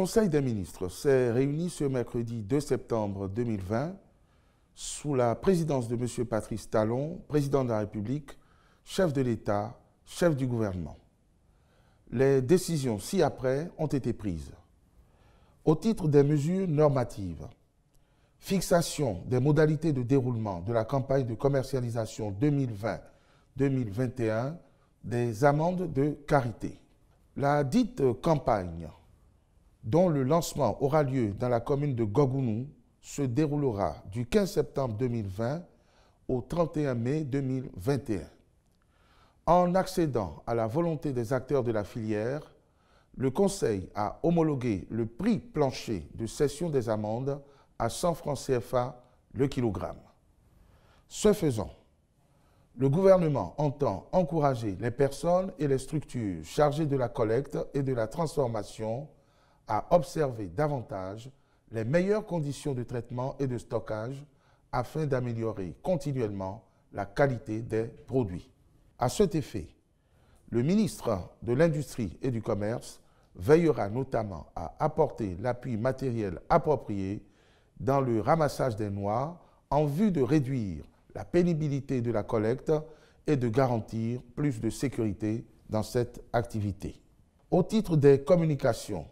Conseil des ministres s'est réuni ce mercredi 2 septembre 2020 sous la présidence de M. Patrice Talon, président de la République, chef de l'État, chef du gouvernement. Les décisions ci-après ont été prises. Au titre des mesures normatives, fixation des modalités de déroulement de la campagne de commercialisation 2020-2021 des amendes de karité. La dite campagne, dont le lancement aura lieu dans la commune de Gogounou, se déroulera du 15 septembre 2020 au 31 mai 2021. En accédant à la volonté des acteurs de la filière, le Conseil a homologué le prix plancher de cession des amendes à 100 francs CFA le kilogramme. Ce faisant, le gouvernement entend encourager les personnes et les structures chargées de la collecte et de la transformation à observer davantage les meilleures conditions de traitement et de stockage afin d'améliorer continuellement la qualité des produits. À cet effet, le ministre de l'Industrie et du Commerce veillera notamment à apporter l'appui matériel approprié dans le ramassage des noix en vue de réduire la pénibilité de la collecte et de garantir plus de sécurité dans cette activité. Au titre des communications,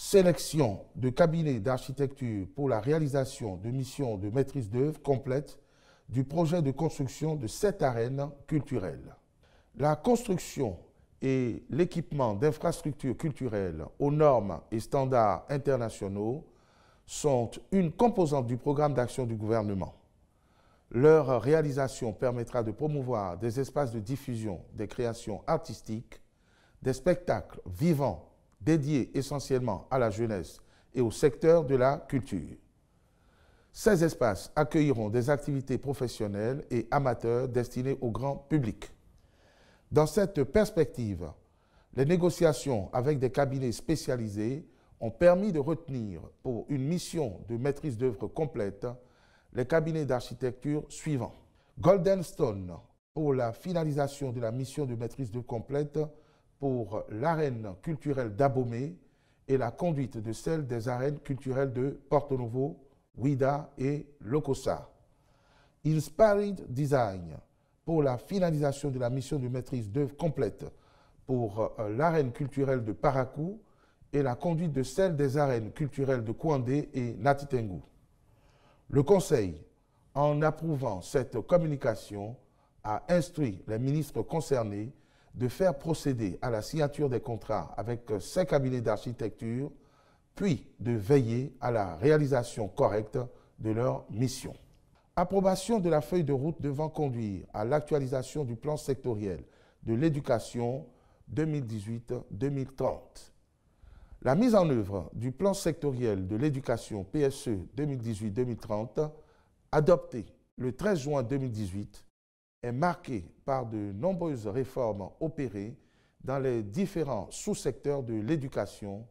sélection de cabinets d'architecture pour la réalisation de missions de maîtrise d'œuvre complète du projet de construction de 7 arènes culturelles. La construction et l'équipement d'infrastructures culturelles aux normes et standards internationaux sont une composante du programme d'action du gouvernement. Leur réalisation permettra de promouvoir des espaces de diffusion des créations artistiques, des spectacles vivants dédiés essentiellement à la jeunesse et au secteur de la culture. Ces espaces accueilleront des activités professionnelles et amateurs destinées au grand public. Dans cette perspective, les négociations avec des cabinets spécialisés ont permis de retenir pour une mission de maîtrise d'œuvre complète les cabinets d'architecture suivants. Golden Stone pour la finalisation de la mission de maîtrise d'œuvre complète pour l'arène culturelle d'Abomey et la conduite de celle des arènes culturelles de Porto Novo, Ouida et Lokossa. Inspired Design pour la finalisation de la mission de maîtrise d'œuvre complète pour l'arène culturelle de Parakou et la conduite de celle des arènes culturelles de Kouandé et Natitengu. Le Conseil, en approuvant cette communication, a instruit les ministres concernés de faire procéder à la signature des contrats avec ces cabinets d'architecture, puis de veiller à la réalisation correcte de leur mission. Approbation de la feuille de route devant conduire à l'actualisation du plan sectoriel de l'éducation 2018-2030. La mise en œuvre du plan sectoriel de l'éducation PSE 2018-2030, adopté le 13 juin 2018, est marquée par de nombreuses réformes opérées dans les différents sous-secteurs de l'éducation,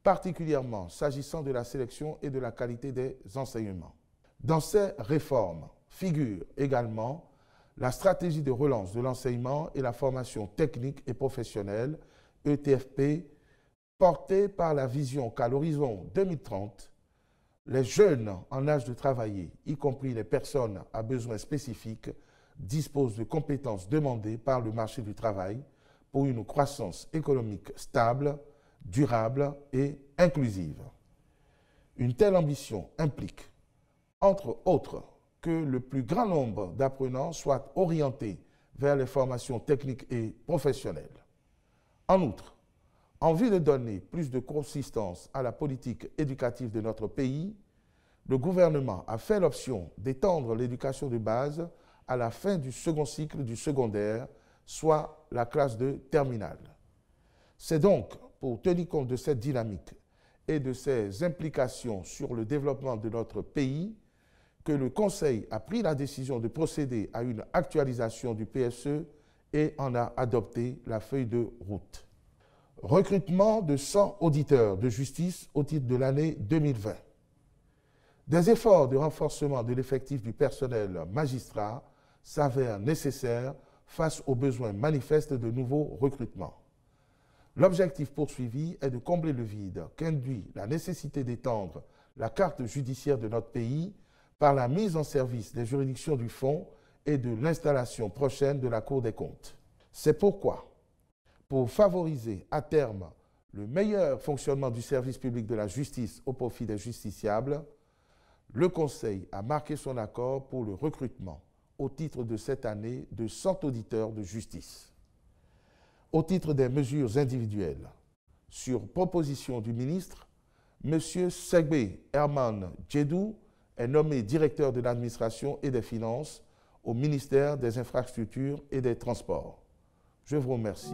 particulièrement s'agissant de la sélection et de la qualité des enseignements. Dans ces réformes figure également la stratégie de relance de l'enseignement et la formation technique et professionnelle, ETFP, portée par la vision qu'à l'horizon 2030, les jeunes en âge de travailler, y compris les personnes à besoins spécifiques, disposent de compétences demandées par le marché du travail pour une croissance économique stable, durable et inclusive. Une telle ambition implique, entre autres, que le plus grand nombre d'apprenants soient orientés vers les formations techniques et professionnelles. En outre, en vue de donner plus de consistance à la politique éducative de notre pays, le gouvernement a fait l'option d'étendre l'éducation de base à la fin du second cycle du secondaire, soit la classe de terminale. C'est donc pour tenir compte de cette dynamique et de ses implications sur le développement de notre pays que le Conseil a pris la décision de procéder à une actualisation du PSE et en a adopté la feuille de route. Recrutement de 100 auditeurs de justice au titre de l'année 2020. Des efforts de renforcement de l'effectif du personnel magistrat s'avèrent nécessaires face aux besoins manifestes de nouveaux recrutements. L'objectif poursuivi est de combler le vide qu'induit la nécessité d'étendre la carte judiciaire de notre pays par la mise en service des juridictions du Fonds et de l'installation prochaine de la Cour des comptes. C'est pourquoi, pour favoriser à terme le meilleur fonctionnement du service public de la justice au profit des justiciables, le Conseil a marqué son accord pour le recrutement, au titre de cette année, de 100 auditeurs de justice. Au titre des mesures individuelles, sur proposition du ministre, M. Segbe Herman Djedou est nommé directeur de l'administration et des finances au ministère des Infrastructures et des Transports. Je vous remercie.